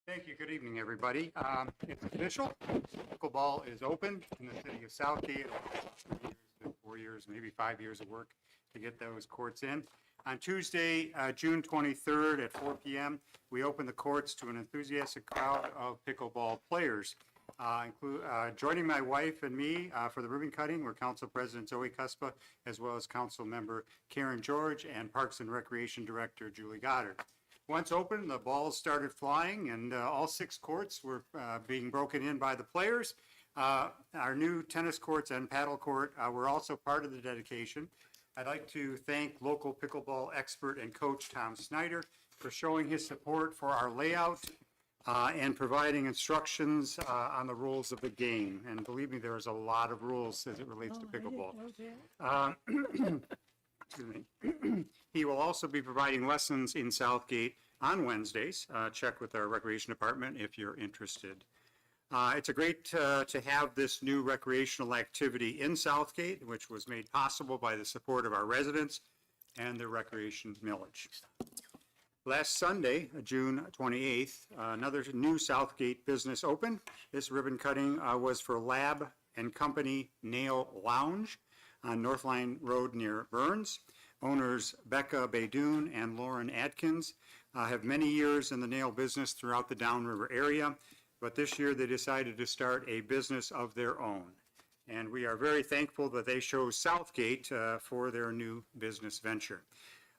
Thank you. Good evening, everybody. It's official. Pickleball is open in the city of Southgate. 4 years, maybe 5 years of work to get those courts in. On Tuesday, June 23rd at 4 p.m., we open the courts to an enthusiastic crowd of pickleball players. Joining my wife and me for the ribbon cutting were Council President Zoe Cuspa, as well as Council Member Karen George and Parks and Recreation Director Julie Goddard. Once open, the balls started flying, and all 6 courts were being broken in by the players. Our new tennis courts and paddle court were also part of the dedication. I'd like to thank local pickleball expert and coach Tom Snyder for showing his support for our layout and providing instructions on the rules of the game. And believe me, there's a lot of rules as it relates to pickleball. Excuse me. He will also be providing lessons in Southgate on Wednesdays. Check with our recreation department if you're interested. It's a great to have this new recreational activity in Southgate, which was made possible by the support of our residents and the recreation millage. Last Sunday, June 28th, another new Southgate business opened. This ribbon cutting was for Lab and Company Nail Lounge on Northline Road near Burns. Owners Becca Baydoun and Lauren Atkins have many years in the nail business throughout the Downriver area, but this year they decided to start a business of their own. And we are very thankful that they chose Southgate for their new business venture.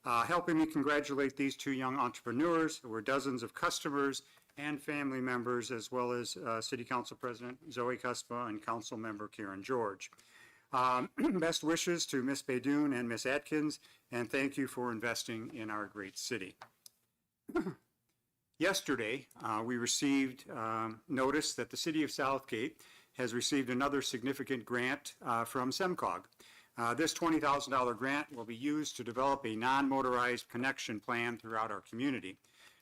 Helping me congratulate these 2 young entrepreneurs were dozens of customers and family members, as well as City Council President Zoe Cuspa and Council Member Karen George. Best wishes to Miss Baydoun and Miss Atkins, and thank you for investing in our great city. Yesterday, we received notice that the City of Southgate has received another significant grant from SEMCOG. This $20,000 grant will be used to develop a non-motorized connection plan throughout our community.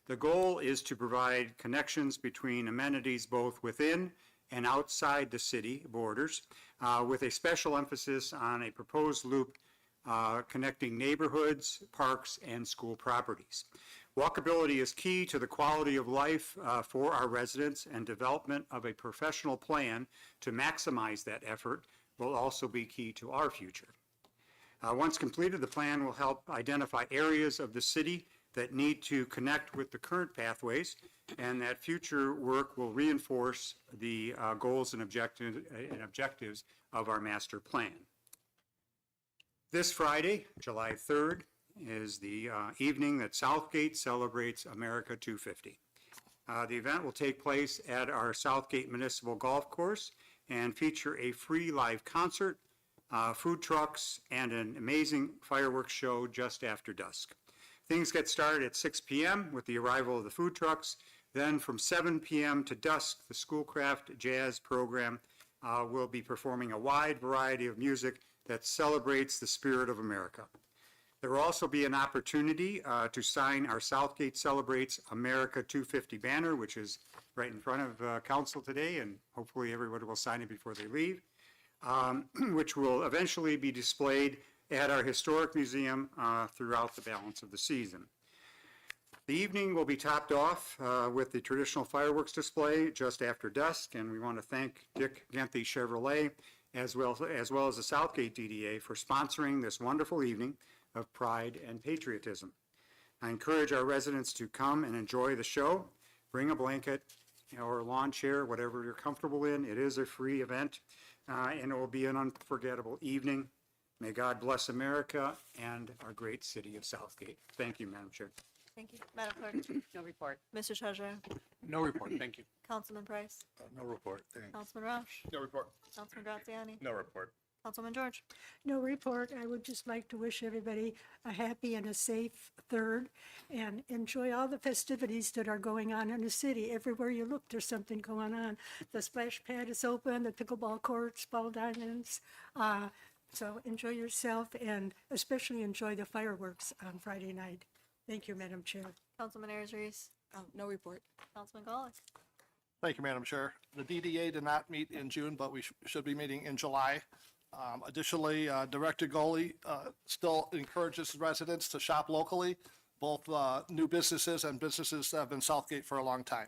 The goal is to provide connections between amenities both within and outside the city borders, with a special emphasis on a proposed loop connecting neighborhoods, parks, and school properties. Walkability is key to the quality of life for our residents, and development of a professional plan to maximize that effort will also be key to our future. Once completed, the plan will help identify areas of the city that need to connect with the current pathways, and that future work will reinforce the goals and objectives of our master plan. This Friday, July 3rd, is the evening that Southgate celebrates America 250. The event will take place at our Southgate Municipal Golf Course and feature a free live concert, food trucks, and an amazing fireworks show just after dusk. Things get started at 6 p.m. with the arrival of the food trucks. Then from 7 p.m. to dusk, the Schoolcraft Jazz program will be performing a wide variety of music that celebrates the spirit of America. There will also be an opportunity to sign our Southgate Celebrates America 250 banner, which is right in front of council today, and hopefully everybody will sign it before they leave, which will eventually be displayed at our historic museum throughout the balance of the season. The evening will be topped off with the traditional fireworks display just after dusk, and we want to thank Dick Genthy Chevrolet as well as the Southgate DDA for sponsoring this wonderful evening of pride and patriotism. I encourage our residents to come and enjoy the show. Bring a blanket or a lawn chair, whatever you're comfortable in. It is a free event, and it will be an unforgettable evening. May God bless America and our great city of Southgate. Thank you, Madam Chair. Thank you. Madam Clerk? No report. Mr. Treasurer? No report, thank you. Councilman Price? No report, thanks. Councilman Roush? No report. Councilman Graziani? No report. Councilman George? No report. I would just like to wish everybody a happy and a safe 3rd, and enjoy all the festivities that are going on in the city. Everywhere you look, there's something going on. The splash pad is open, the pickleball courts, ball diamonds. So enjoy yourself, and especially enjoy the fireworks on Friday night. Thank you, Madam Chair. Councilman Ayers Reese? No report. Councilman Golick? Thank you, Madam Chair. The DDA did not meet in June, but we should be meeting in July. Additionally, Director Goley still encourages residents to shop locally, both new businesses and businesses that have been Southgate for a long time.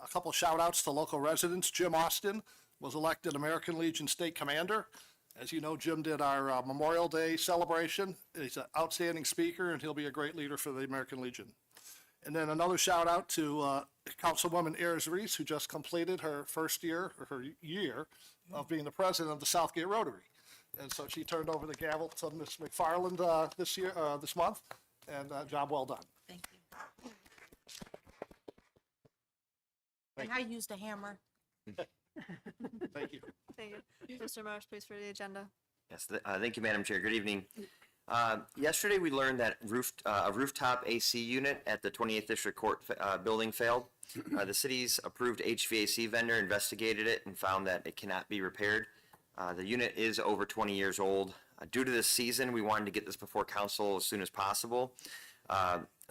A couple shout outs to local residents. Jim Austin was elected American Legion State Commander. As you know, Jim did our Memorial Day celebration. He's an outstanding speaker, and he'll be a great leader for the American Legion. And then another shout out to Councilwoman Ayers Reese, who just completed her first year, or her year, of being the president of the Southgate Rotary. And so she turned over the gavel to Ms. McFarland this month, and job well done. Thank you. And I used a hammer. Thank you. Thank you. Mr. Marsh, please for the agenda. Yes, thank you, Madam Chair. Good evening. Yesterday, we learned that a rooftop AC unit at the 28th District Court building failed. The city's approved HVAC vendor investigated it and found that it cannot be repaired. The unit is over 20 years old. Due to this season, we wanted to get this before council as soon as possible.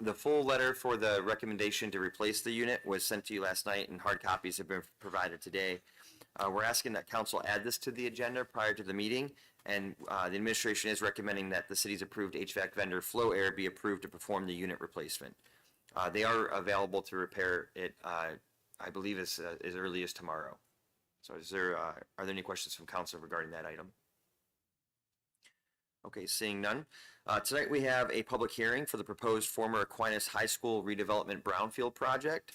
The full letter for the recommendation to replace the unit was sent to you last night, and hard copies have been provided today. We're asking that council add this to the agenda prior to the meeting, and the administration is recommending that the city's approved HVAC vendor Flow Air be approved to perform the unit replacement. They are available to repair it, I believe, as early as tomorrow. So are there any questions from council regarding that item? Okay, seeing none. Tonight we have a public hearing for the proposed former Aquinas High School redevelopment brownfield project.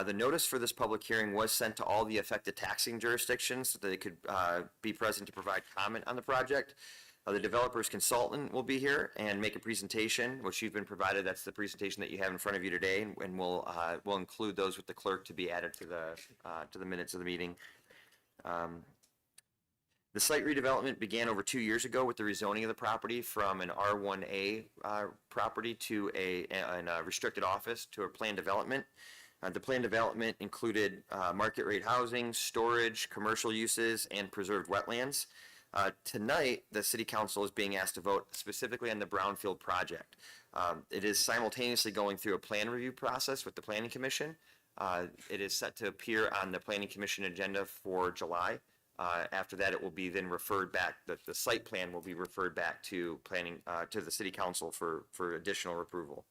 The notice for this public hearing was sent to all the affected taxing jurisdictions so that they could be present to provide comment on the project. The developer's consultant will be here and make a presentation, which you've been provided. That's the presentation that you have in front of you today, and we'll include those with the clerk to be added to the minutes of the meeting. The site redevelopment began over 2 years ago with the rezoning of the property from an R1A property to a restricted office to a planned development. The planned development included market rate housing, storage, commercial uses, and preserved wetlands. Tonight, the City Council is being asked to vote specifically on the brownfield project. It is simultaneously going through a plan review process with the Planning Commission. It is set to appear on the Planning Commission agenda for July. After that, it will be then referred back, the site plan will be referred back to planning, to the City Council for additional approval.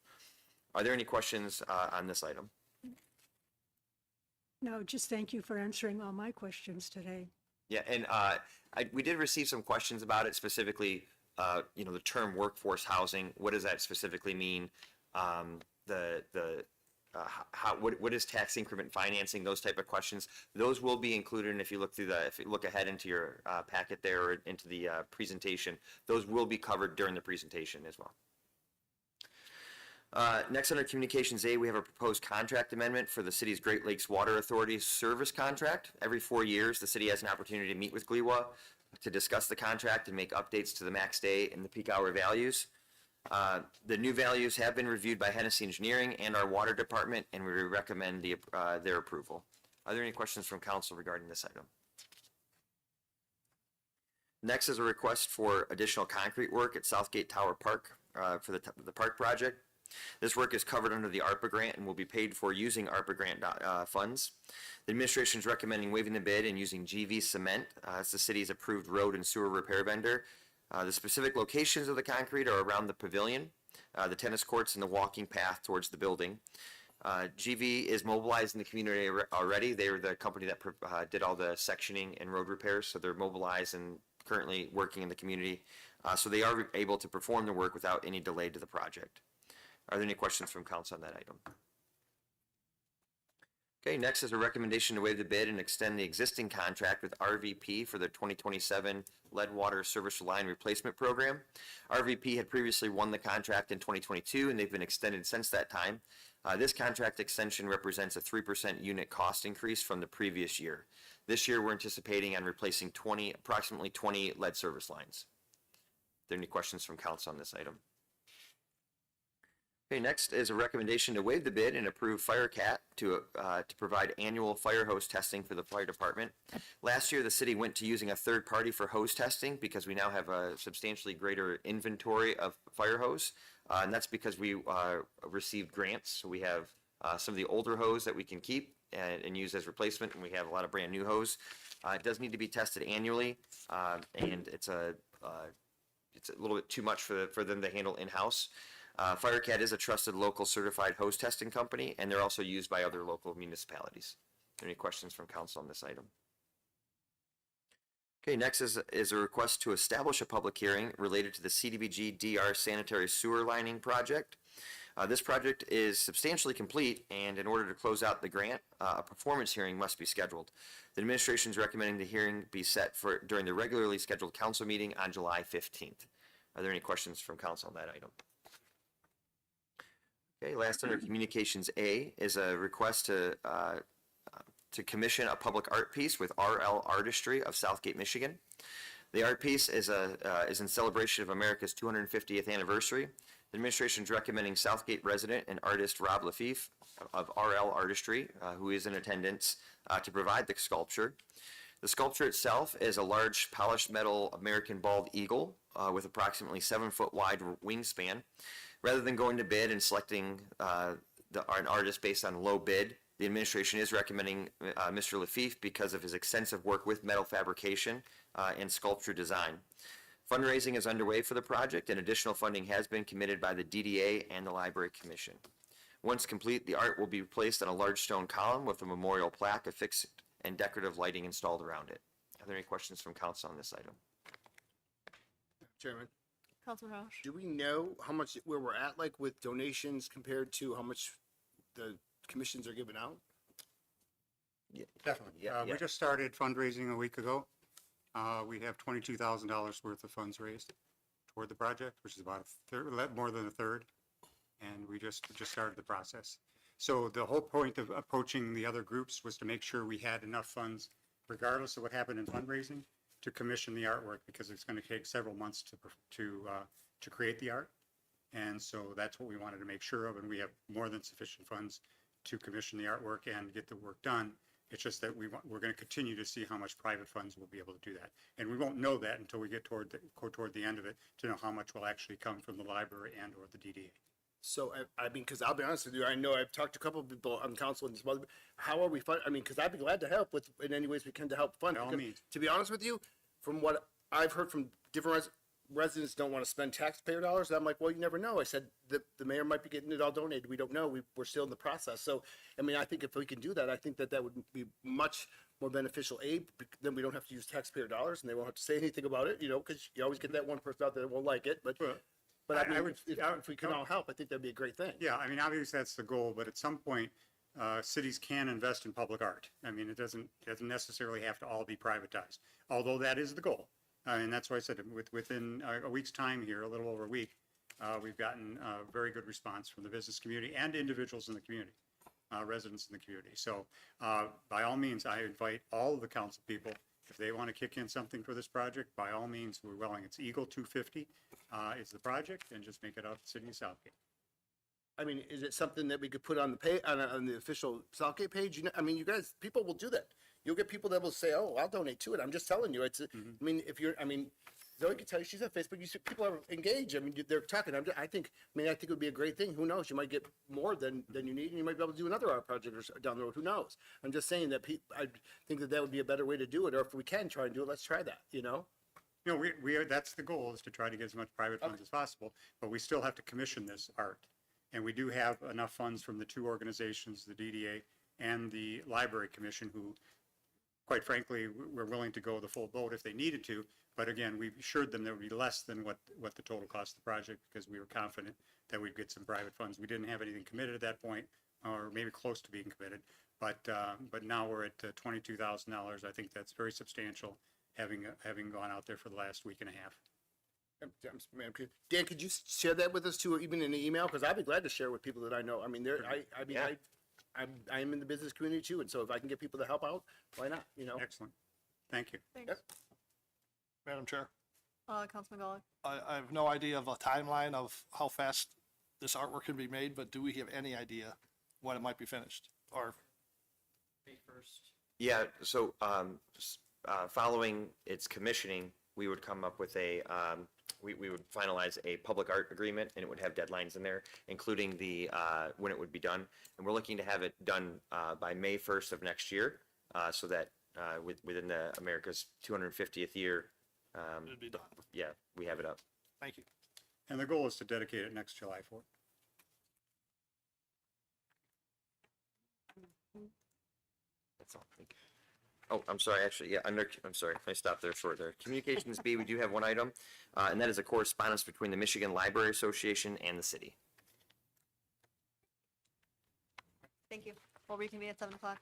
Are there any questions on this item? No, just thank you for answering all my questions today. Yeah, and we did receive some questions about it, specifically, the term workforce housing. What does that specifically mean? What is tax increment financing? Those type of questions. Those will be included, and if you look ahead into your packet there or into the presentation, those will be covered during the presentation as well. Next, under Communications A, we have a proposed contract amendment for the city's Great Lakes Water Authority service contract. Every 4 years, the city has an opportunity to meet with GLWA to discuss the contract and make updates to the max day and the peak hour values. The new values have been reviewed by Hennessy Engineering and our water department, and we recommend their approval. Are there any questions from council regarding this item? Next is a request for additional concrete work at Southgate Tower Park for the park project. This work is covered under the ARPA grant and will be paid for using ARPA grant funds. The administration is recommending waiving the bid and using GV Cement as the city's approved road and sewer repair vendor. The specific locations of the concrete are around the pavilion, the tennis courts, and the walking path towards the building. GV is mobilized in the community already. They're the company that did all the sectioning and road repairs, so they're mobilized and currently working in the community. So they are able to perform the work without any delay to the project. Are there any questions from council on that item? Okay, next is a recommendation to waive the bid and extend the existing contract with RVP for the 2027 lead water service line replacement program. RVP had previously won the contract in 2022, and they've been extended since that time. This contract extension represents a 3% unit cost increase from the previous year. This year, we're anticipating on replacing approximately 20 lead service lines. Are there any questions from council on this item? Okay, next is a recommendation to waive the bid and approve FireCat to provide annual fire hose testing for the fire department. Last year, the city went to using a third party for hose testing because we now have a substantially greater inventory of fire hose, and that's because we received grants. So we have some of the older hose that we can keep and use as replacement, and we have a lot of brand new hose. It does need to be tested annually, and it's a little bit too much for them to handle in-house. FireCat is a trusted local certified hose testing company, and they're also used by other local municipalities. Any questions from council on this item? Okay, next is a request to establish a public hearing related to the CDBG DR sanitary sewer lining project. This project is substantially complete, and in order to close out the grant, a performance hearing must be scheduled. The administration is recommending the hearing be set for during the regularly scheduled council meeting on July 15th. Are there any questions from council on that item? Okay, last under communications A is a request to commission a public art piece with RL Artistry of Southgate, Michigan. The art piece is in celebration of America's 250th anniversary. The administration is recommending Southgate resident and artist Rob Lafife of RL Artistry, who is in attendance, to provide the sculpture. The sculpture itself is a large polished metal American bald eagle with approximately 7-foot wide wingspan. Rather than going to bid and selecting an artist based on low bid, the administration is recommending Mr. Lafife because of his extensive work with metal fabrication and sculpture design. Fundraising is underway for the project, and additional funding has been committed by the DDA and the Library Commission. Once complete, the art will be placed on a large stone column with a memorial plaque affixed and decorative lighting installed around it. Are there any questions from council on this item? Chairman, Councilman Roush. do we know how much, where we're at, like with donations compared to how much the commissions are giving out? Definitely. Yeah, We just started fundraising a week ago. We have $22,000 worth of funds raised toward the project, which is about a third, more than a third. And we just started the process. So the whole point of approaching the other groups was to make sure we had enough funds, regardless of what happened in fundraising, to commission the artwork, because it's going to take several months to create the art. And so that's what we wanted to make sure of, and we have more than sufficient funds to commission the artwork and get the work done. It's just that we're going to continue to see how much private funds will be able to do that. And we won't know that until we get toward the end of it, to know how much will actually come from the library and or the DDA. So, I mean, because I'll be honest with you, I know I've talked to a couple of people on council and some other, how are we fund, I mean, because I'd be glad to help with, in any ways we can to help fund. By all because, means. To be honest with you, from what I've heard from different residents don't want to spend taxpayer dollars, and I'm like, well, you never know. I said, the mayor might be getting it all donated. We don't know. We're still in the process. So, I mean, I think if we can do that, I think that would be much more beneficial aid. Then we don't have to use taxpayer dollars, and they won't have to say anything about it, you know, because you always get that one person out there that won't like it. But I mean, if we can all help, I think that'd be a great thing. Yeah, I mean, obviously that's the goal, but at some point, cities can invest in public art. I mean, it doesn't necessarily have to all be privatized, although that is the goal. And that's why I said within a week's time here, a little over a week, we've gotten a very good response from the business community and individuals in the community, residents in the community. So by all means, I invite all of the council people, if they want to kick in something for this project, by all means, we're willing. It's Eagle 250 is the project, and just make it up City of Southgate. I mean, is it something that we could put on the pay on the official Southgate page? You know, I mean, you guys, people will do that. You'll get people that will say, "Oh, I'll donate to it." I'm just telling you, it's. I mean, if you're, I mean, Zoe can tell you she's on Facebook. You see, people are engaged. I mean, they're talking. I think it would be a great thing. Who knows? You might get more than you need, and you might be able to do another art project or down the road. Who knows? I'm just saying that I think that would be a better way to do it. Or if we can try and do it, let's try that. You know. You know, we are, that's the goal, is to try to get as much private funds as possible, but we still have to commission this art. And we do have enough funds from the two organizations, the DDA and the Library Commission, who, quite frankly, we're willing to go the full boat if they needed to. But again, we assured them there would be less than what the total cost of the project, because we were confident that we'd get some private funds. We didn't have anything committed at that point, or maybe close to being committed. But now we're at $22,000. I think that's very substantial, having gone out there for the last week and a half. Dan, could you share that with us too, or even in an email? Because I'd be glad to share with people that I know. I mean, I'm in the business community too, and so if I can get people to help out, why not? You know. Excellent. Thank you. Thanks. Yep. Madam Chair, Councilman Golick. I have no idea of a timeline of how fast this artwork can be made, but do we have any idea when it might be finished? Or Yeah, so following its commissioning, we would come up with we would finalize a public art agreement, and it would have deadlines in there, including the when it would be done. And we're looking to have it done by May 1st of next year, so that within the America's 250th year, it'd be done? yeah, we have it up. Thank you. And the goal is to dedicate it next July 4th. That's all. Thank you. Oh, I'm sorry, actually, yeah, I'm sorry, I stopped there short there. Communications B, we do have one item, and that is a correspondence between the Michigan Library Association and the city. Thank you. We'll reconvene at 7 o'clock.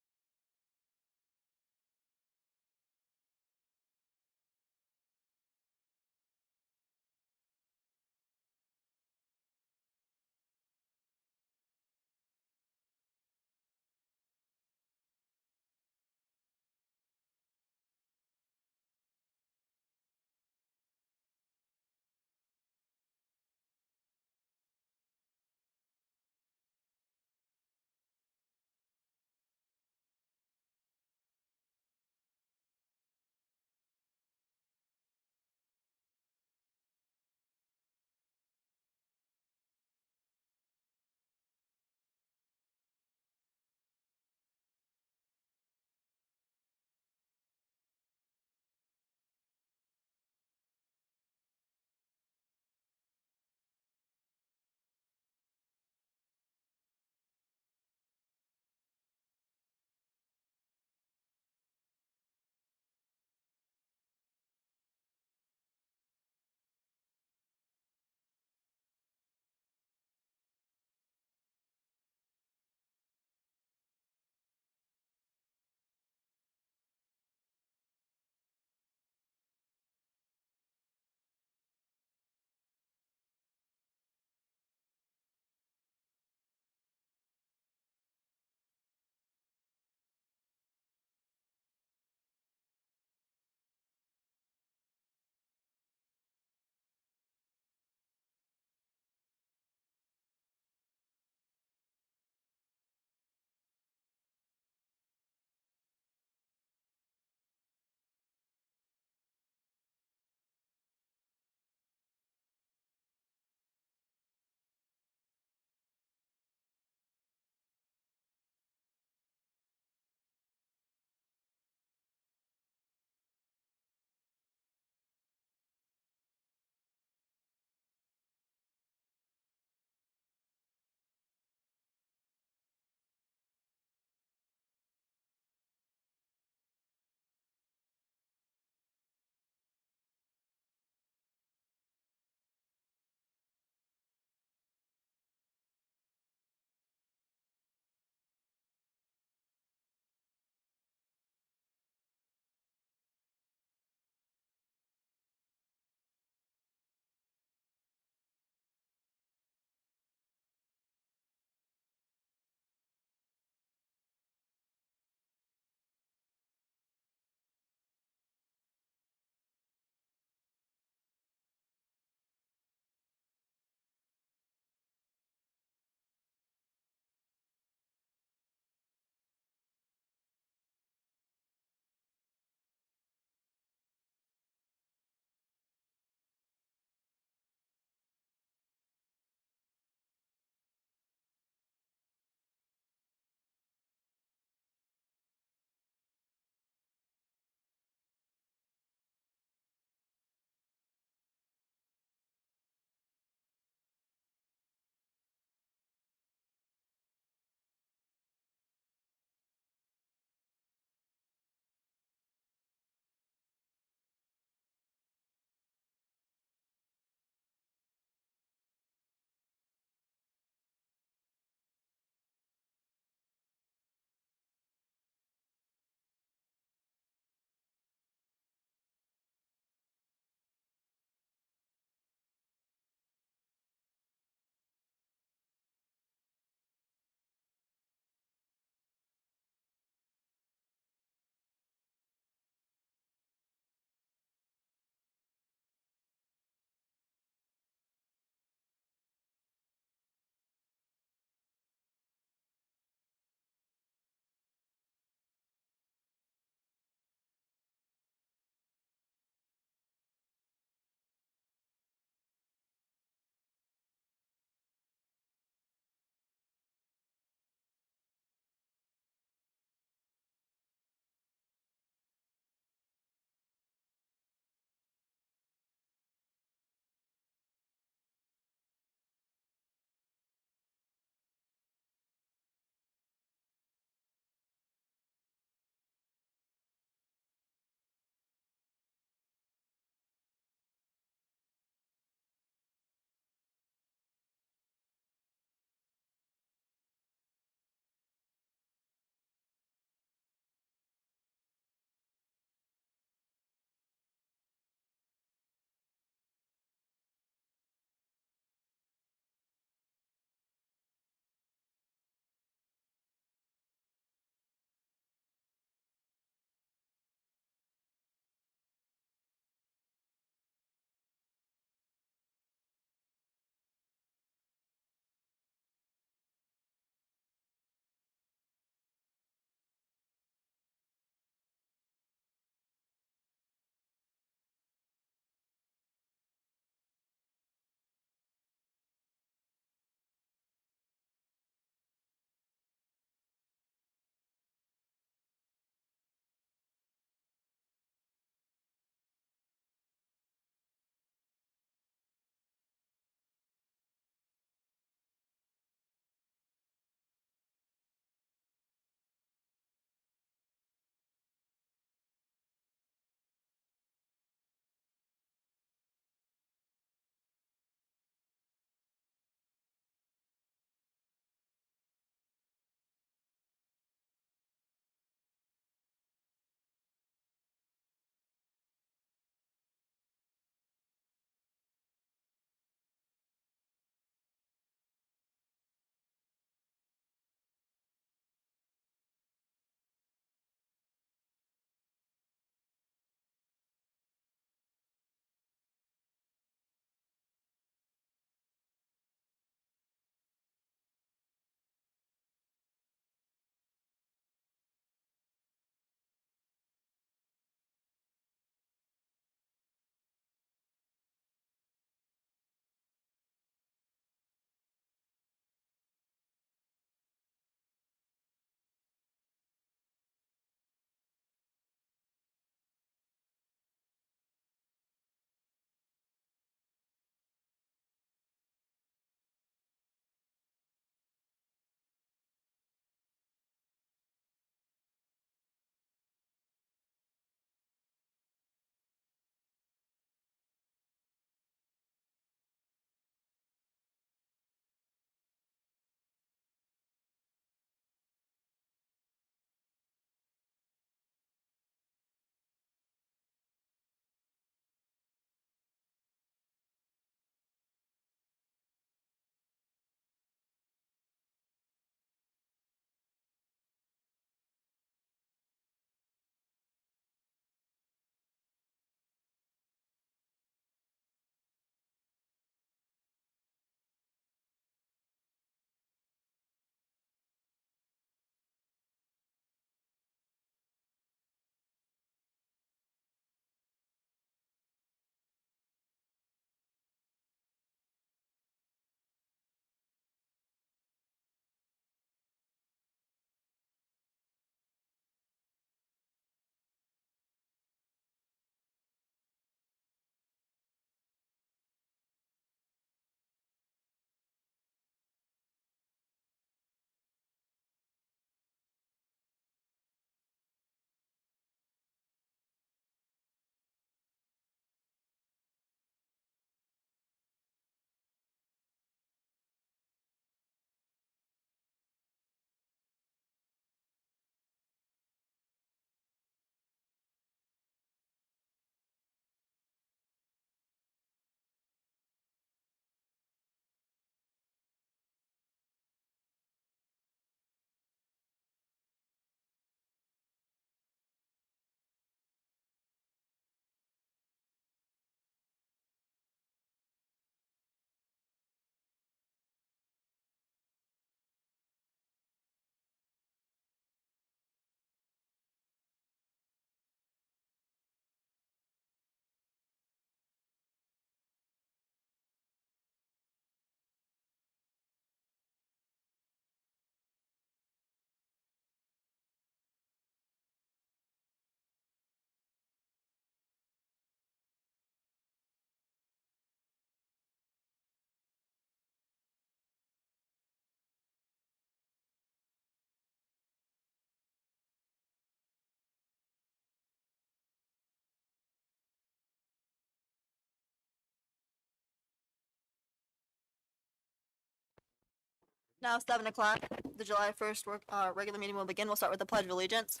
Now 7 o'clock, the July 1st regular meeting will begin. We'll start with the Pledge of Allegiance.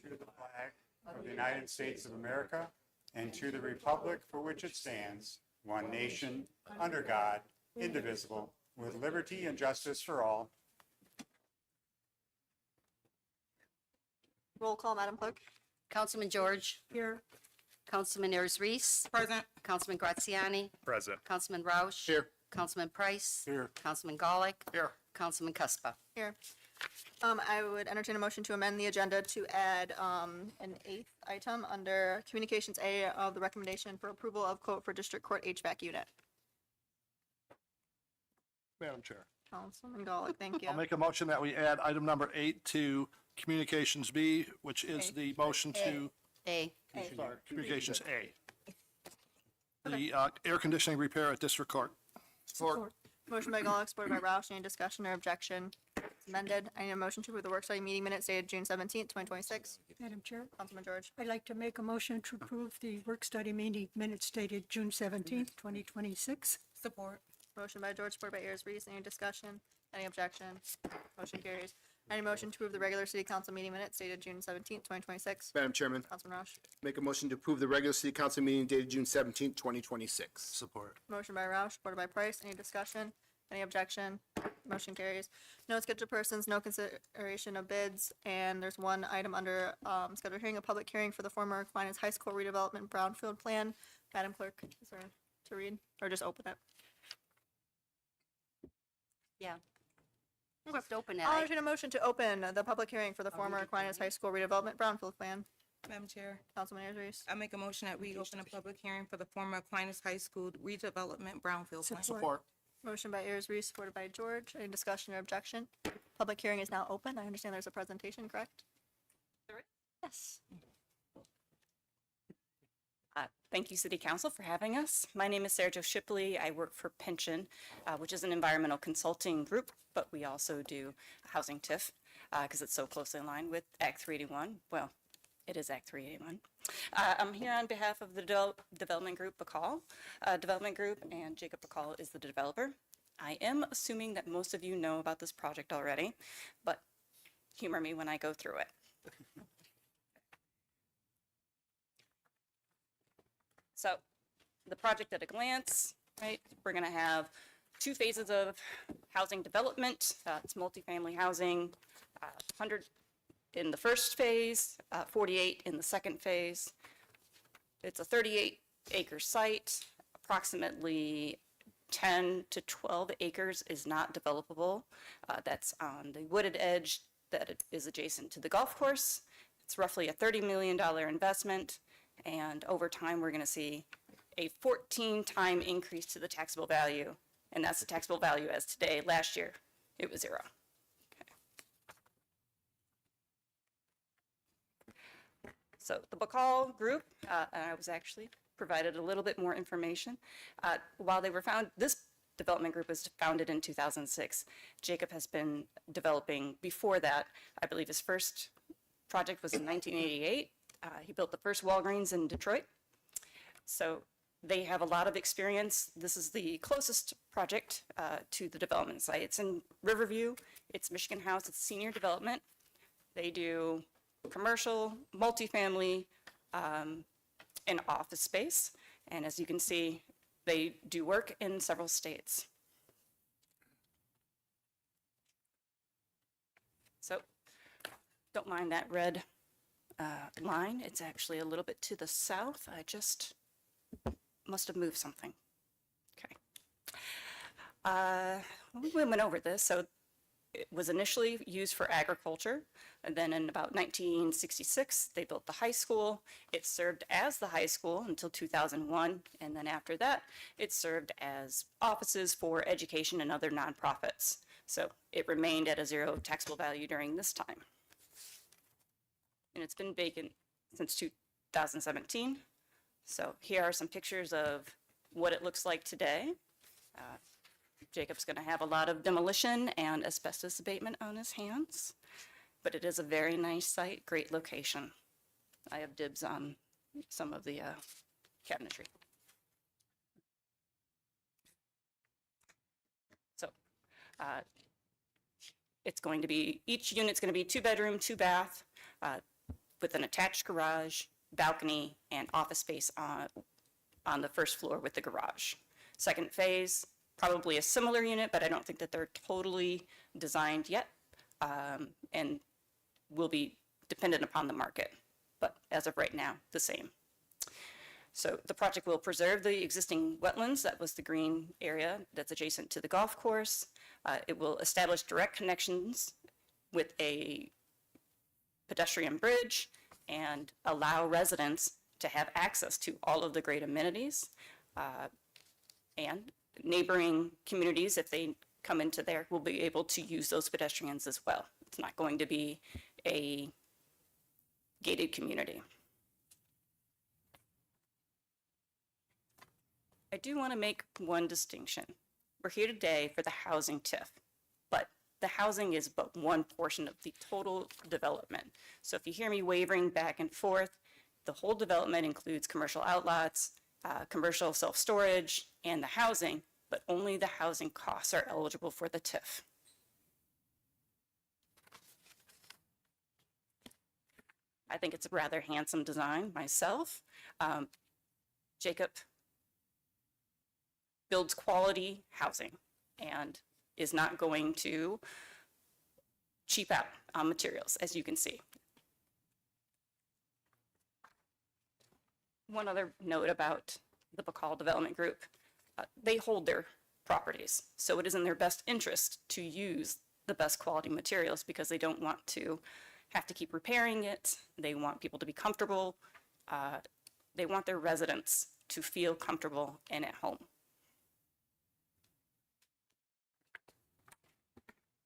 To the flag of the United States of America and to the republic for which it stands, one nation, under God, indivisible, with liberty and justice for all. Roll call, Madam Clerk. Councilman George, Here, Councilman Ayers Reese, Present. Councilman Graziani, Present. Councilman Roush. Here. Councilman Price. Here. Councilman Golick. Here. Councilman Cuspa. Here. I would entertain a motion to amend the agenda to add an 8th item under Communications A of the recommendation for approval of quote for District Court HVAC unit. Madam Chair. Councilman Golick, thank you. I'll make a motion that we add item number 8 to Communications B, which is the motion to, A. sorry, Communications A. The air conditioning repair at District Court. Support. Motion by Golick, supported by Roush. Any discussion or objection? It's amended. I need a motion to approve the work study meeting minutes dated June 17th, 2026. Madam Chair. Councilman George. I'd like to make a motion to approve the work study meeting minutes dated June 17th, 2026. Support. Motion by George, supported by Ayers Reese. Any discussion? Any objection? Motion carries. Any motion to approve the regular city council meeting minutes dated June 17th, 2026. Madam Chairman, Councilman Roush. make a motion to approve the regular city council meeting dated June 17th, 2026. Support. Motion by Roush, supported by Price. Any discussion? Any objection? Motion carries. No scheduled persons, no consideration of bids, and there's one item under scheduled hearing, a public hearing for the former Aquinas High School redevelopment brownfield plan. Madam Clerk, is there to read or just open it? Yeah. We have to open it. I'll entertain a motion to open the public hearing for the former Aquinas High School redevelopment brownfield plan. Madam Chair, Councilman Ayers Reese. I make a motion that we open a public hearing for the former Aquinas High School redevelopment brownfield plan. Support. Motion by Ayers Reese, supported by George. Any discussion or objection? Public hearing is now open. I understand there's a presentation, correct? Yes. Thank you, City Council, for having us. My name is Sarah Jo Shipley. I work for Pension, which is an environmental consulting group, but we also do housing TIF because it's so closely aligned with Act 381. Well, it is Act 381. I'm here on behalf of the development group, Bacall Development Group, and Jacob Bacall is the developer. I am assuming that most of you know about this project already, but humor me when I go through it. So the project at a glance, right? We're going to have 2 phases of housing development. It's multifamily housing, 100 in the first phase, 48 in the second phase. It's a 38-acre site. Approximately 10 to 12 acres is not developable. That's on the wooded edge that is adjacent to the golf course. It's roughly a $30 million investment. And over time, we're going to see a 14-time increase to the taxable value. And that's the taxable value as today. Last year, it was 0. Okay. So the Bacall Group, I was actually provided a little bit more information. While they were this development group was founded in 2006. Jacob has been developing before that. I believe his first project was in 1988. He built the first Walgreens in Detroit. So they have a lot of experience. This is the closest project to the development site. It's in Riverview. It's Michigan House. It's senior development. They do commercial, multifamily, and office space. And as you can see, they do work in several states. So don't mind that red line. It's actually a little bit to the south. I just must have moved something. Okay. We went over this. So it was initially used for agriculture. And then in about 1966, they built the high school. It served as the high school until 2001. And then after that, it served as offices for education and other nonprofits. So it remained at a 0 taxable value during this time. And it's been vacant since 2017. So here are some pictures of what it looks like today. Jacob's going to have a lot of demolition and asbestos abatement on his hands, but it is a very nice site, great location. I have dibs on some of the cabinetry. It's going to be, each unit's going to be 2-bedroom, 2-bath, with an attached garage, balcony, and office space on the first floor with the garage. Second phase, probably a similar unit, but I don't think that they're totally designed yet, and will be dependent upon the market. But as of right now, the same. So the project will preserve the existing wetlands. That was the green area that's adjacent to the golf course. It will establish direct connections with a pedestrian bridge and allow residents to have access to all of the great amenities. And neighboring communities, if they come into there, will be able to use those pedestrians as well. It's not going to be a gated community. I do want to make one distinction. We're here today for the housing TIF, but the housing is but one portion of the total development. So if you hear me wavering back and forth, the whole development includes commercial outlets, commercial self-storage, and the housing, but only the housing costs are eligible for the TIF. I think it's a rather handsome design myself. Jacob builds quality housing and is not going to cheap out on materials, as you can see. One other note about the Bacall Development Group, they hold their properties, so it is in their best interest to use the best quality materials because they don't want to have to keep repairing it. They want people to be comfortable. They want their residents to feel comfortable and at home.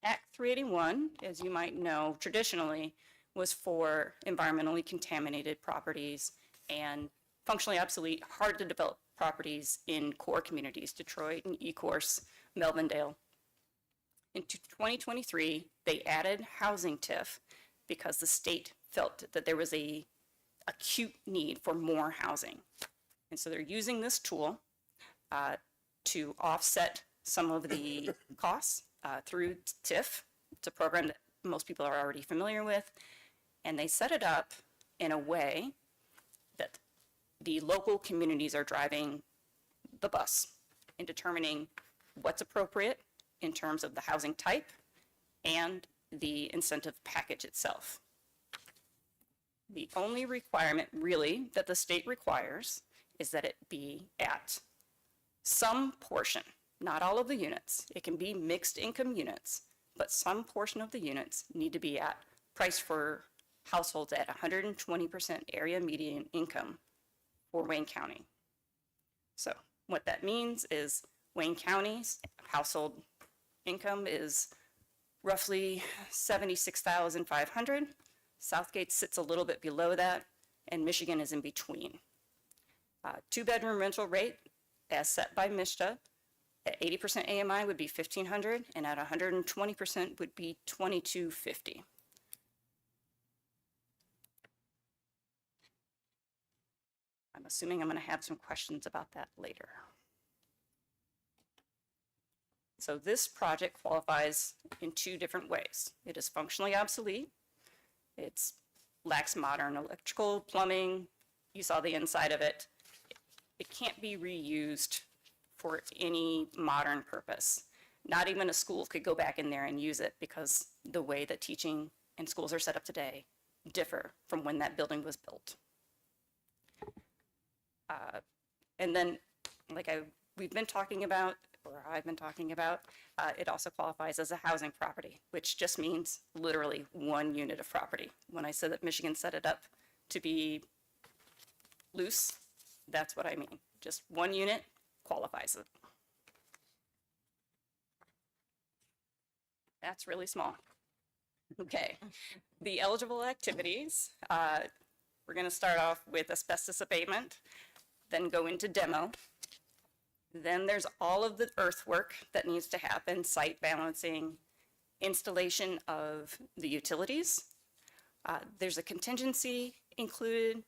Act 381, as you might know, traditionally was for environmentally contaminated properties and functionally obsolete, hard to develop properties in core communities, Detroit and Ecorse, Melvindale. In 2023, they added housing TIF because the state felt that there was a acute need for more housing. And so they're using this tool to offset some of the costs through TIF. It's a program that most people are already familiar with. And they set it up in a way that the local communities are driving the bus in determining what's appropriate in terms of the housing type and the incentive package itself. The only requirement really that the state requires is that it be at some portion, not all of the units. It can be mixed income units, but some portion of the units need to be at price for households at 120% area median income for Wayne County. So what that means is Wayne County's household income is roughly $76,500. Southgate sits a little bit below that, and Michigan is in between. 2-bedroom rental rate, as set by MISTA, at 80% AMI would be $1,500, and at 120% would be $2,250. I'm assuming I'm going to have some questions about that later. So this project qualifies in 2 different ways. It is functionally obsolete. It lacks modern electrical, plumbing. You saw the inside of it. It can't be reused for any modern purpose. Not even a school could go back in there and use it because the way that teaching and schools are set up today differ from when that building was built. And then, like we've been talking about, or I've been talking about, it also qualifies as a housing property, which just means literally 1 unit of property. When I said that Michigan set it up to be loose, that's what I mean. Just 1 unit qualifies it. That's really small. Okay, the eligible activities, we're gonna start off with asbestos abatement, then go into demo. Then there's all of the earthwork that needs to happen, site balancing, installation of the utilities. There's a contingency included,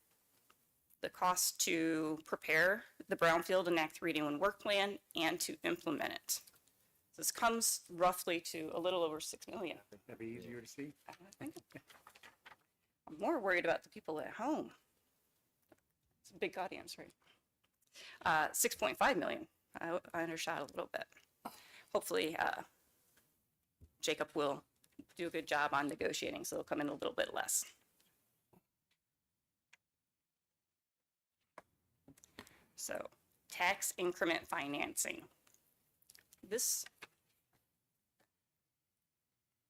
the cost to prepare the brownfield and Act 381 work plan and to implement it. This comes roughly to a little over 6 million. That'd be easier to see. I think. I'm more worried about the people at home. It's a big audience, right? 6.5 million. I undershot a little bit. Hopefully, Jacob will do a good job on negotiating, so it'll come in a little bit less. So, tax increment financing. This,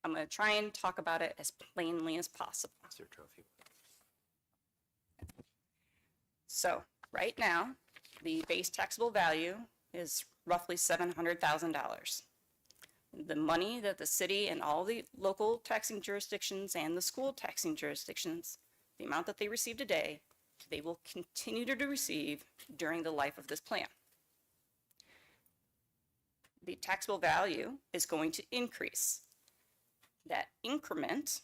I'm going to try and talk about it as plainly as possible. So, right now, the base taxable value is roughly $700,000. The money that the city and all the local taxing jurisdictions and the school taxing jurisdictions, the amount that they receive today, they will continue to receive during the life of this plan. The taxable value is going to increase. That increment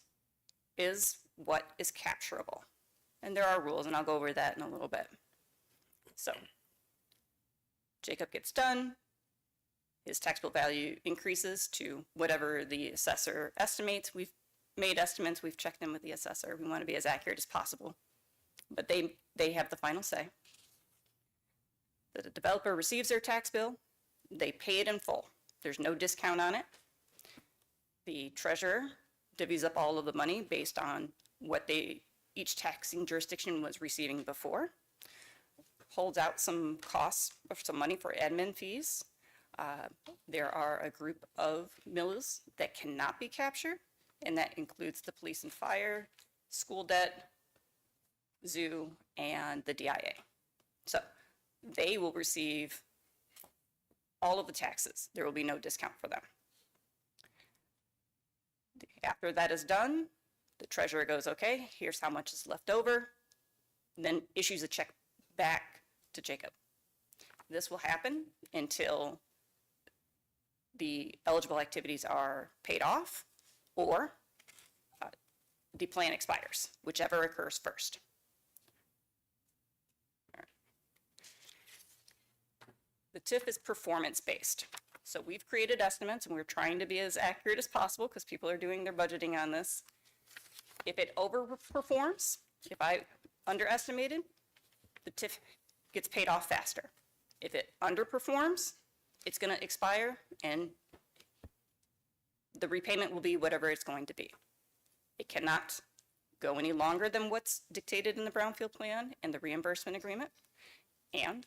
is what is capturable. And there are rules, and I'll go over that in a little bit. So, Jacob gets done. His taxable value increases to whatever the assessor estimates. We've made estimates. We've checked them with the assessor. We want to be as accurate as possible. But they have the final say. The developer receives their tax bill. They pay it in full. There's no discount on it. The treasurer divvies up all of the money based on what each taxing jurisdiction was receiving before. Holds out some costs, or some money for admin fees. There are a group of mills that cannot be captured, and that includes the police and fire, school debt, zoo, and the DIA. So they will receive all of the taxes. There will be no discount for them. After that is done, the treasurer goes, okay, here's how much is left over, and then issues a check back to Jacob. This will happen until the eligible activities are paid off or the plan expires, whichever occurs first. The TIF is performance-based. So we've created estimates, and we're trying to be as accurate as possible because people are doing their budgeting on this. If it overperforms, if I underestimated, the TIF gets paid off faster. If it underperforms, it's going to expire, and the repayment will be whatever it's going to be. It cannot go any longer than what's dictated in the Brownfield plan and the reimbursement agreement, and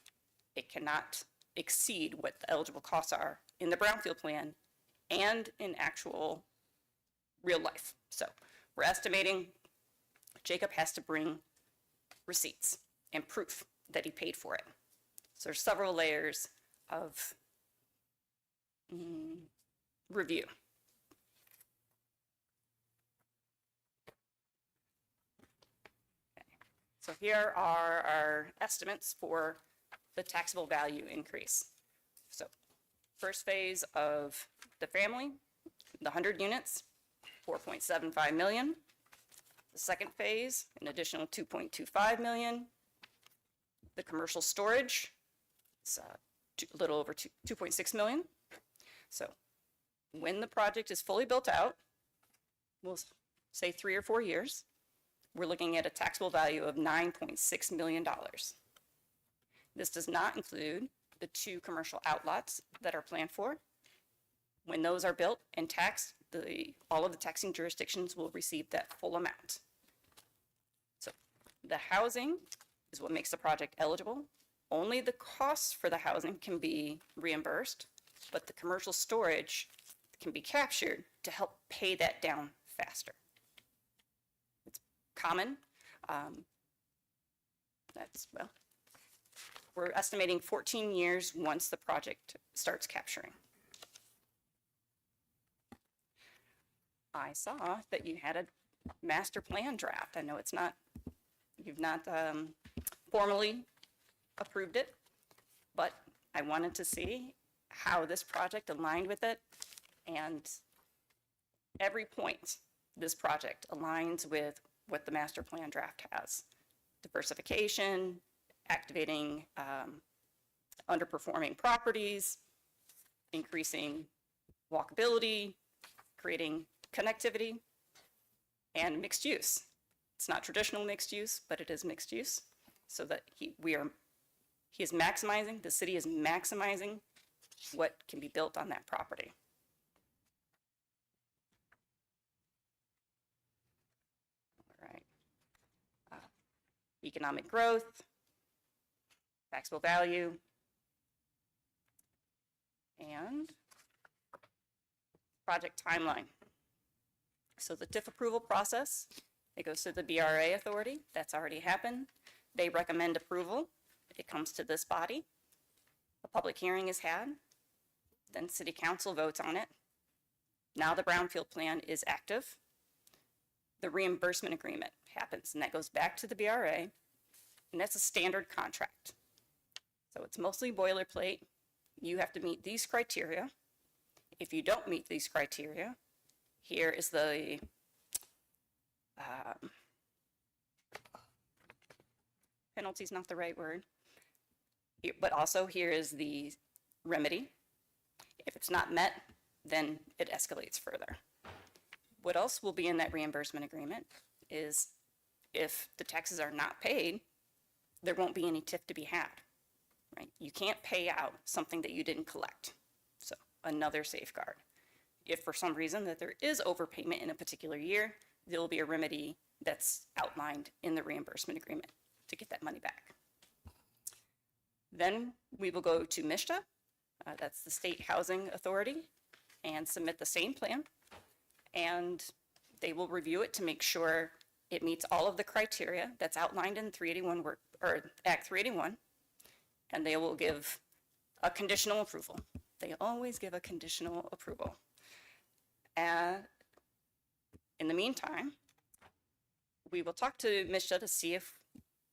it cannot exceed what the eligible costs are in the Brownfield plan and in actual real life. So we're estimating Jacob has to bring receipts and proof that he paid for it. So there's several layers of review. Okay. So here are our estimates for the taxable value increase. So first phase of the family, the 100 units, 4.75 million. The second phase, an additional 2.25 million. The commercial storage, it's a little over 2.6 million. So when the project is fully built out, we'll say 3 or 4 years, we're looking at a taxable value of $9.6 million. This does not include the 2 commercial outlots that are planned for. When those are built and taxed, all of the taxing jurisdictions will receive that full amount. So the housing is what makes the project eligible. Only the costs for the housing can be reimbursed, but the commercial storage can be captured to help pay that down faster. It's common. We're estimating 14 years once the project starts capturing. I saw that you had a master plan draft. I know you've not formally approved it, but I wanted to see how this project aligned with it, and every point this project aligns with what the master plan draft has. Diversification, activating underperforming properties, increasing walkability, creating connectivity, and mixed use. It's not traditional mixed use, but it is mixed use, so that he is maximizing, the city is maximizing what can be built on that property. All right. Economic growth, taxable value, and project timeline. So the TIF approval process, it goes to the BRA authority. That's already happened. They recommend approval. It comes to this body. A public hearing is had. Then city council votes on it. Now the brownfield plan is active. The reimbursement agreement happens, and that goes back to the BRA, and that's a standard contract. So it's mostly boilerplate. You have to meet these criteria. If you don't meet these criteria, here is the penalty's not the right word, but also here is the remedy. If it's not met, then it escalates further. What else will be in that reimbursement agreement is if the taxes are not paid, there won't be any TIF to be had, right? You can't pay out something that you didn't collect. So another safeguard. If for some reason that there is overpayment in a particular year, there will be a remedy that's outlined in the reimbursement agreement to get that money back. Then we will go to MISTA, that's the State Housing Authority, and submit the same plan. And they will review it to make sure it meets all of the criteria that's outlined in 381 Act 381, and they will give a conditional approval. They always give a conditional approval. In the meantime, we will talk to MISTA to see if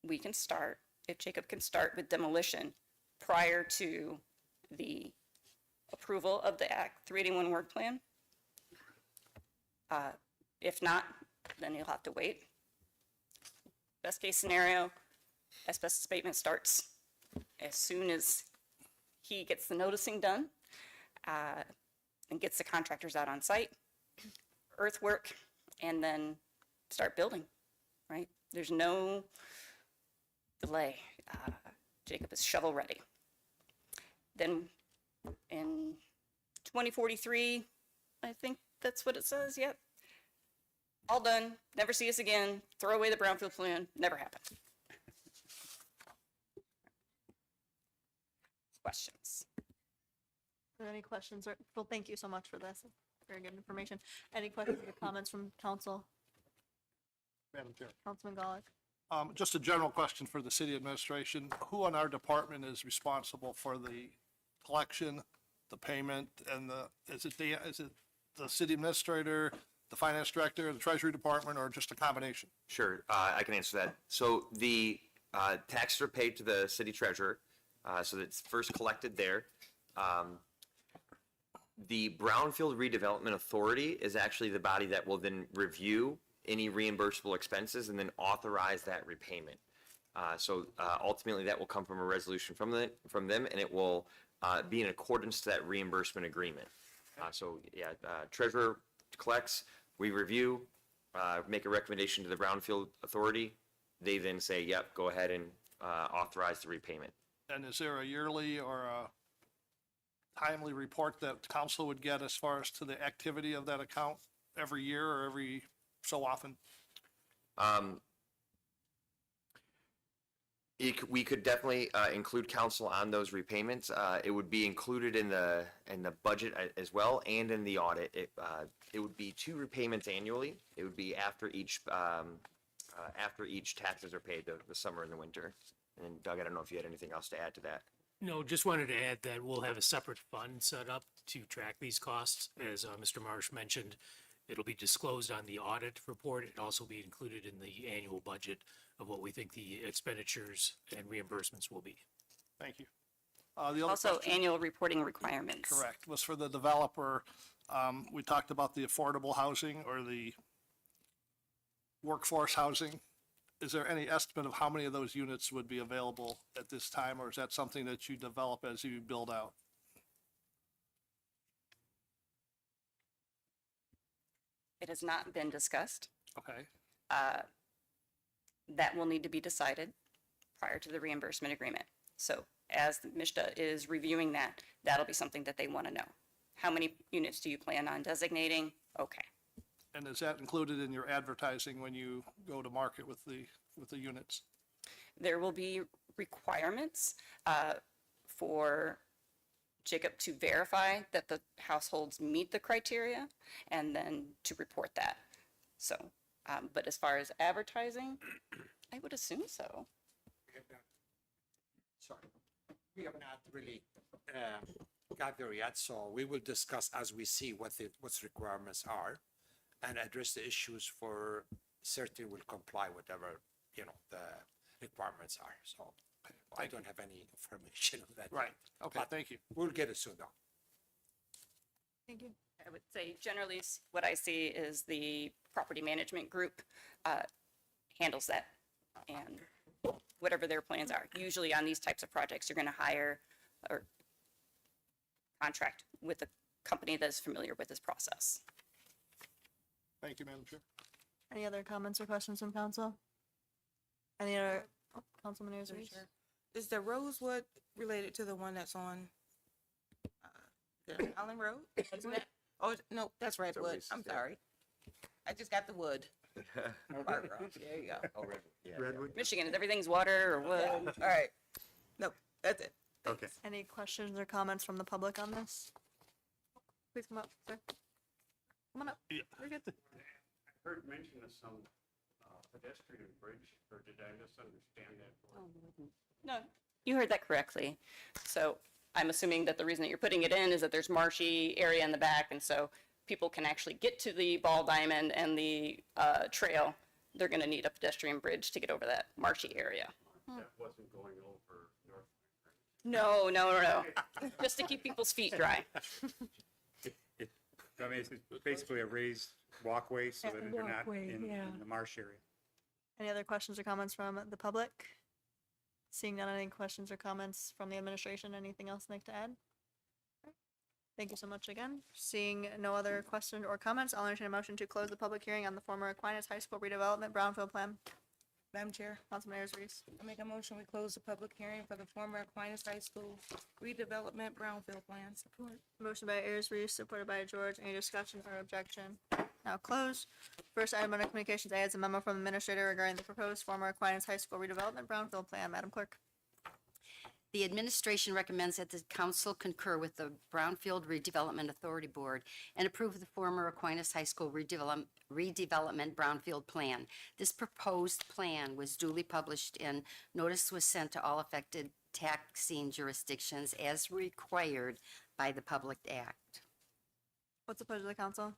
we can start, if Jacob can start with demolition prior to the approval of the Act 381 work plan. If not, then you'll have to wait. Best case scenario, asbestos abatement starts as soon as he gets the noticing done and gets the contractors out on site, earthwork, and then start building, right? There's no delay. Jacob is shovel ready. Then in 2043, I think that's what it says, yep. All done, never see us again, throw away the brownfield plan, never happened. Questions? Are there any questions? Well, thank you so much for this. Very good information. Any questions or comments from council? Madam Chair. Councilman Golick? Just a general question for the city administration. Who on our department is responsible for the collection, the payment, and is it the city administrator, the finance director, the treasury department, or just a combination? Sure, I can answer that. So the taxes are paid to the city treasurer, so it's first collected there. The Brownfield Redevelopment Authority is actually the body that will then review any reimbursable expenses and then authorize that repayment. So ultimately, that will come from a resolution from them, and it will be in accordance to that reimbursement agreement. So yeah, treasurer collects, we review, make a recommendation to the Brownfield Authority. They then say, yep, go ahead and authorize the repayment. And is there a yearly or a timely report that council would get as far as to the activity of that account every year or every so often? We could definitely include council on those repayments. It would be included in the budget as well, and in the audit. It would be 2 repayments annually. It would be after each taxes are paid, the summer and the winter. And Doug, I don't know if you had anything else to add to that. No, just wanted to add that we'll have a separate fund set up to track these costs. As Mr. Marsh mentioned, it'll be disclosed on the audit report. It'll also be included in the annual budget of what we think the expenditures and reimbursements will be. Thank you. The other Also, question- annual reporting requirements. Correct, was for the developer. We talked about the affordable housing or the workforce housing. Is there any estimate of how many of those units would be available at this time, or is that something that you develop as you build out? It has not been discussed. Okay. That will need to be decided prior to the reimbursement agreement. So as MISTA is reviewing that, that'll be something that they want to know. How many units do you plan on designating? Okay. And is that included in your advertising when you go to market with the units? There will be requirements for Jacob to verify that the households meet the criteria and then to report that. So, but as far as advertising, I would assume so. Sorry, we have not really got there yet, so we will discuss as we see what's requirements are and address the issues for certain will comply whatever, the requirements are. So I don't have any information of that. Right. yet, Okay, but thank you. We'll get it soon though. Thank you. I would say generally what I see is the property management group handles that and whatever their plans are. Usually on these types of projects, you're going to hire or contract with a company that's familiar with this process. Thank you, Madam Chair. Any other comments or questions from council? Any other, Councilman Ayers? Is the Rosewood related to the one that's on the Allen Road? Isn't that? Oh, no, that's Redwood. I'm sorry. I just got the wood. Barbara, there you go. Redwood? Michigan, is everything's water or what? All right. No, that's it. Okay. Any questions or comments from the public on this? Please come up, sir. Come on up. You're good. Heard mention of some pedestrian bridge, or did I misunderstand that? No, you heard that correctly. So I'm assuming that the reason that you're putting it in is that there's marshy area in the back, and so people can actually get to the ball diamond and the trail. They're going to need a pedestrian bridge to get over that marshy area. That wasn't going over North. No, no, no, no. Just to keep people's feet dry. I mean, it's basically a raised walkway so that they're not Walkway, in yeah. the marsh area. Any other questions or comments from the public? Seeing none, any questions or comments from the administration? Anything else they'd like to add? Thank you so much again. Seeing no other questions or comments, I'll entertain a motion to close the public hearing on the former Aquinas High School redevelopment brownfield plan. Madam Chair, Councilman Ayers Reese. I make a motion, we close the public hearing for the former Aquinas High School redevelopment brownfield plan. Support. Motion by Ayers Reese, supported by George. Any discussion or objection? Now closed. First item under communications A is a memo from the administrator regarding the proposed former Aquinas High School redevelopment brownfield plan. Madam Clerk. The administration recommends that the council concur with the Brownfield Redevelopment Authority Board and approve the former Aquinas High School redevelopment brownfield plan. This proposed plan was duly published and notice was sent to all affected taxing jurisdictions as required by the Public Act. What's the pleasure of the council?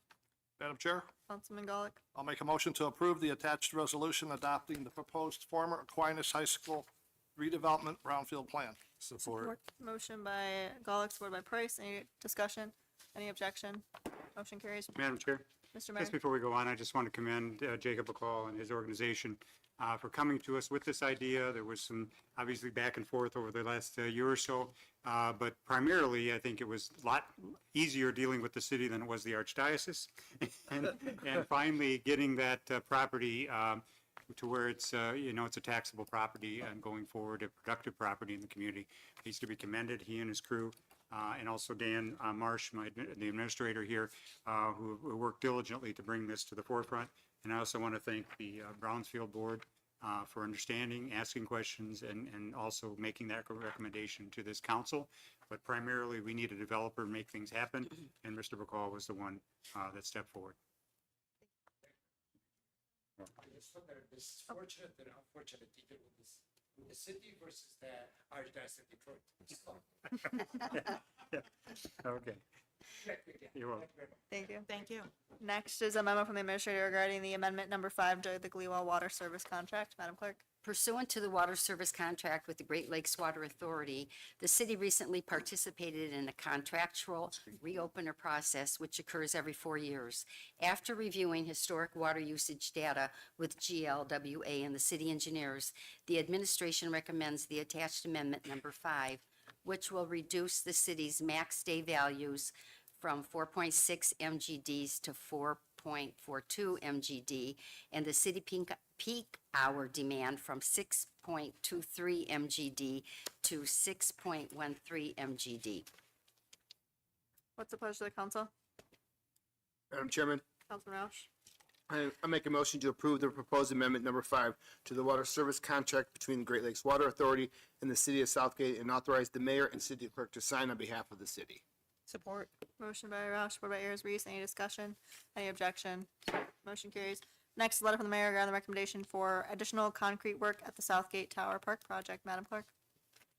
Madam Chair, Councilman Golick. I'll make a motion to approve the attached resolution adopting the proposed former Aquinas High School redevelopment brownfield plan. Support. Motion by Golick, supported by Price. Any discussion? Any objection? Motion carries. Madam Chair? Mr. Mayor. Just before we go on, I just want to commend Jacob McCall and his organization for coming to us with this idea. There was some obviously back and forth over the last year or so, but primarily I think it was a lot easier dealing with the city than it was the archdiocese. and finally getting that property to where it's, it's a taxable property and going forward, a productive property in the community. He's to be commended, he and his crew. And also Dan Marsh, the administrator here, who worked diligently to bring this to the forefront. And I also want to thank the Brownsfield Board for understanding, asking questions, and also making that recommendation to this council. But primarily, we need a developer to make things happen, and Mr. Bacall was the one that stepped forward. I just wonder if this is fortunate and unfortunate to deal with the city versus the Archdiocese of Detroit. Okay. You're welcome. Thank you. Thank you. Next is a memo from the administrator regarding the amendment number 5 to the Gleewell Water Service contract. Madam Clerk. Pursuant to the water service contract with the Great Lakes Water Authority, the city recently participated in a contractual reopener process which occurs every 4 years. After reviewing historic water usage data with GLWA and the city engineers, the administration recommends the attached amendment number 5, which will reduce the city's max day values from 4.6 MGDs to 4.0 6.42 MGD and the city peak hour demand from 6.23 MGD to 6.13 MGD. What's the pleasure of the council? Madam Chairman, Councilman Roush? I make a motion to approve the proposed amendment number 5 to the water service contract between the Great Lakes Water Authority and the city of Southgate and authorize the mayor and city clerk to sign on behalf of the city. Support. Motion by Roush, support by Ayers Reese. Any discussion? Any objection? Motion carries. Next, a letter from the mayor regarding the recommendation for additional concrete work at the Southgate Tower Park project. Madam Clerk?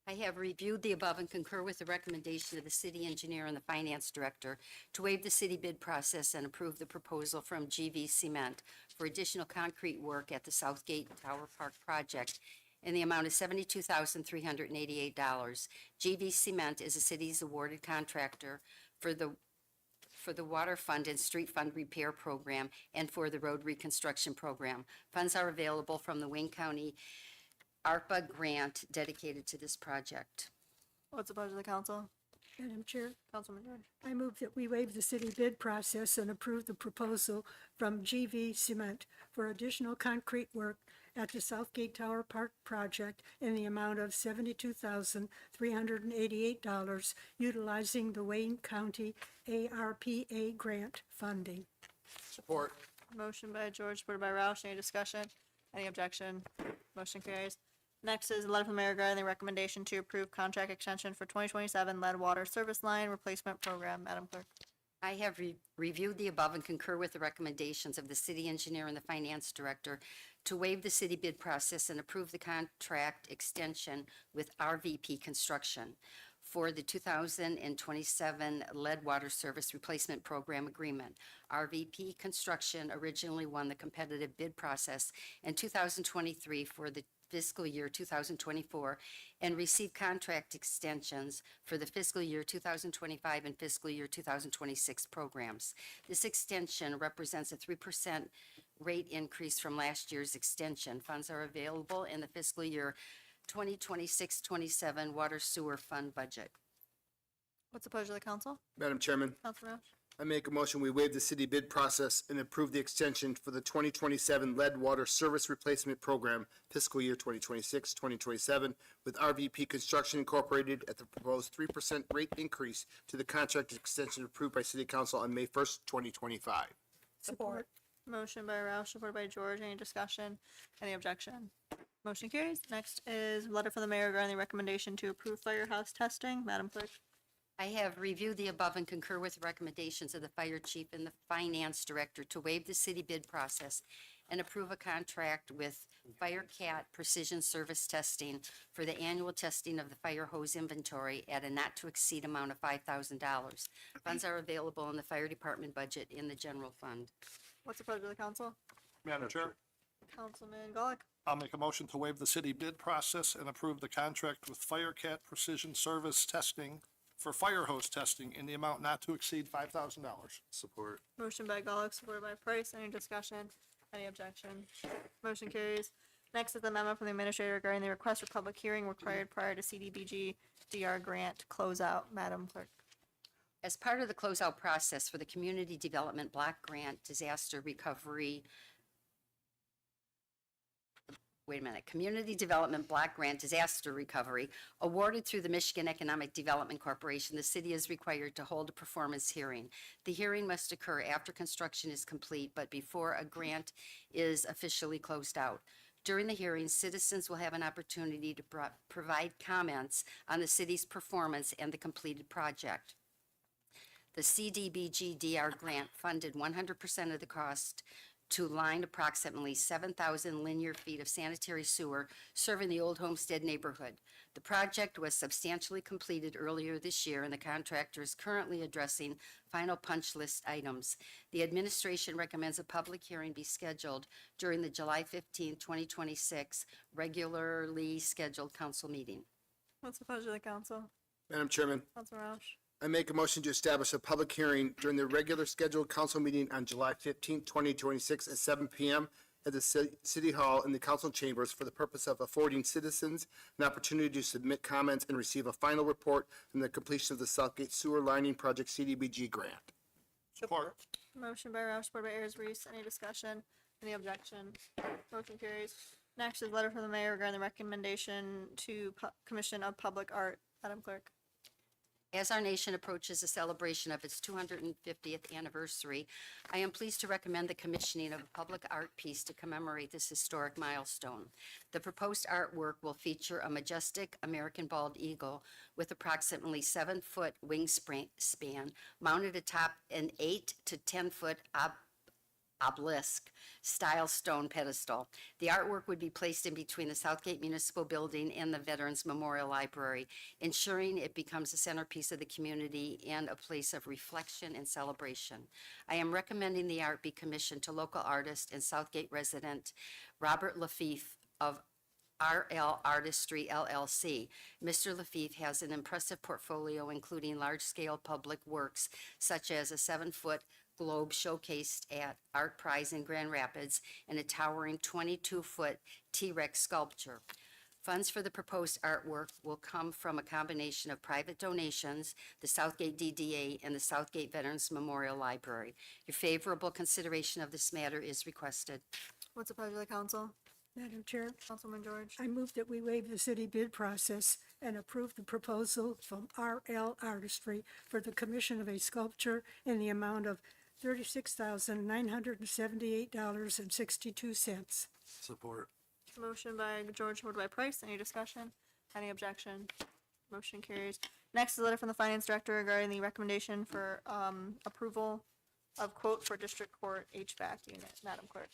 I have reviewed the above and concur with the recommendation of the city engineer and the finance director to waive the city bid process and approve the proposal from GV Cement for additional concrete work at the Southgate Tower Park project in the amount of $72,388. GV Cement is the city's awarded contractor for the water fund and street fund repair program and for the road reconstruction program. Funds are available from the Wayne County ARPA grant dedicated to this project. What's the pleasure of the council? Madam Chair, Councilman George? I move that we waive the city bid process and approve the proposal from GV Cement for additional concrete work at the Southgate Tower Park project in the amount of $72,388, utilizing the Wayne County ARPA grant funding. Support. Motion by George, supported by Roush. Any discussion? Any objection? Motion carries. Next is a letter from the mayor regarding the recommendation to approve contract extension for 2027 lead water service line replacement program. Madam Clerk? I have reviewed the above and concur with the recommendations of the city engineer and the finance director to waive the city bid process and approve the contract extension with RVP Construction for the 2027 lead water service replacement program agreement. RVP Construction originally won the competitive bid process in 2023 for the fiscal year 2024 and received contract extensions for the fiscal year 2025 and fiscal year 2026 programs. This extension represents a 3% rate increase from last year's extension. Funds are available in the fiscal year 2026-27 water sewer fund budget. What's the pleasure of the council? Madam Chairman, Councilman Roush? I make a motion, we waive the city bid process and approve the extension for the 2027 lead water service replacement program fiscal year 2026-2027 with RVP Construction Incorporated at the proposed 3% rate increase to the contract extension approved by City Council on May 1st, 2025. Support. Motion by Roush, supported by George. Any discussion? Any objection? Motion carries. Next is a letter from the mayor regarding the recommendation to approve firehouse testing. Madam Clerk? I have reviewed the above and concur with the recommendations of the fire chief and the finance director to waive the city bid process and approve a contract with FireCat Precision Service Testing for the annual testing of the fire hose inventory at a not-to-exceed amount of $5,000. Funds are available in the fire department budget in the general fund. What's the pleasure of the council? Madam Chair, Councilman Golick? I'll make a motion to waive the city bid process and approve the contract with FireCat Precision Service Testing for fire hose testing in the amount not to exceed $5,000. Support. Motion by Golick, supported by Price. Any discussion? Any objection? Motion carries. Next is the memo from the administrator regarding the request for public hearing required prior to CDBG DR grant closeout. Madam Clerk? As part of the closeout process for the Community Development Block Grant Disaster Recovery, Community Development Block Grant Disaster Recovery, awarded through the Michigan Economic Development Corporation, the city is required to hold a performance hearing. The hearing must occur after construction is complete, but before a grant is officially closed out. During the hearing, citizens will have an opportunity to provide comments on the city's performance and the completed project. The CDBG-DR grant funded 100% of the cost to line approximately 7,000 linear feet of sanitary sewer serving the Old Homestead neighborhood. The project was substantially completed earlier this year, and the contractor is currently addressing final punch list items. The administration recommends a public hearing be scheduled during the July 15, 2026 regularly scheduled council meeting. What's the pleasure of the council? Madam Chairman, Councilman Roush? I make a motion to establish a public hearing during the regular scheduled council meeting on July 15th, 2026 at 7 p.m. at the City Hall in the council chambers for the purpose of affording citizens an opportunity to submit comments and receive a final report from the completion of the Southgate Sewer Lining Project CDBG grant. Support. Motion by Roush, supported by Ayers Reese. Any discussion? Any objection? Motion carries. Next is letter from the mayor regarding the recommendation to Commission of Public Art. Madam Clerk. As our nation approaches the celebration of its 250th anniversary, I am pleased to recommend the commissioning of a public art piece to commemorate this historic milestone. The proposed artwork will feature a majestic American bald eagle with approximately 7-foot wingspan mounted atop an 8 to 10-foot obelisk style stone pedestal. The artwork would be placed in between the Southgate Municipal Building and the Veterans Memorial Library, ensuring it becomes the centerpiece of the community and a place of reflection and celebration. I am recommending the art be commissioned to local artist and Southgate resident Robert Lafitte of RL Artistry LLC. Mr. Lafitte has an impressive portfolio including large-scale public works such as a 7-foot globe showcased at Art Prize in Grand Rapids and a towering 22-foot T-Rex sculpture. Funds for the proposed artwork will come from a combination of private donations, the Southgate DDA, and the Southgate Veterans Memorial Library. Your favorable consideration of this matter is requested. What's the pleasure of the council? Madam Chair, Councilman George. I move that we waive the city bid process and approve the proposal from RL Artistry for the commission of a sculpture in the amount of $36,978.62. Support. Motion by George, supported by Price. Any discussion? Any objection? Motion carries. Next is a letter from the finance director regarding the recommendation for approval of quote for district court HVAC unit. Madam Clerk.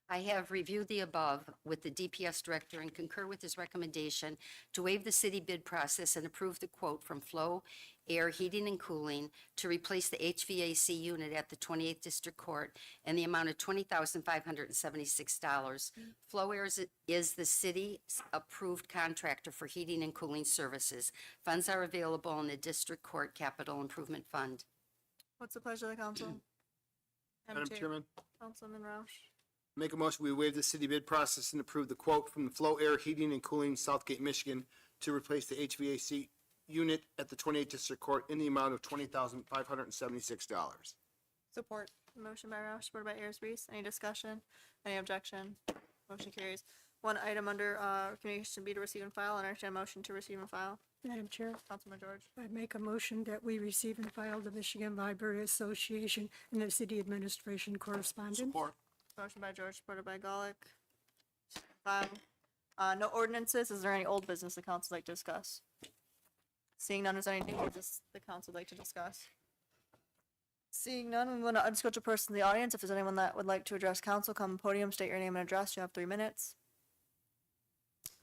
I have reviewed the above with the DPS director and concur with his recommendation to waive the city bid process and approve the quote from Flow Air Heating and Cooling to replace the HVAC unit at the 28th District Court in the amount of $20,576. Flow Air is the city's approved contractor for heating and cooling services. Funds are available in the District Court Capital Improvement Fund. What's the pleasure of the council? Madam Chairman, Councilman Roush. make a motion, we waive the city bid process and approve the quote from the Flow Air Heating and Cooling, Southgate, Michigan, to replace the HVAC unit at the 28th District Court in the amount of $20,576. Support. Motion by Roush, supported by Ayers Reese. Any discussion? Any objection? Motion carries. One item under communication B to receive and file. And I entertain a motion to receive and file. Madam Chair, Councilman George. I make a motion that we receive and file the Michigan Library Association and the city administration correspondence. Support. Motion by George, supported by Golick. File. No ordinances. Is there any old business the council would like to discuss? Seeing none, is there any new business the council would like to discuss? Seeing none, we want to unscheduled person in the audience. If there's anyone that would like to address council, come podium, state your name and address. You have 3 minutes.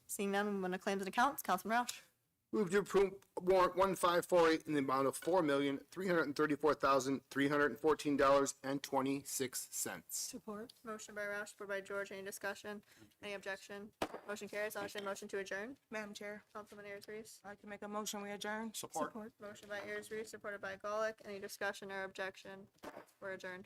Seeing none, we want to claims and accounts. Councilman Roush. Move to approve warrant 1548 in the amount of $4,334,314.26. Support. Motion by Roush, supported by George. Any discussion? Any objection? Motion carries. I'll entertain a motion to adjourn. Madam Chair, Councilman Ayers Reese. I'd like to make a motion, we adjourn. Support. Motion by Ayers Reese, supported by Golick. Any discussion or objection? We're adjourned.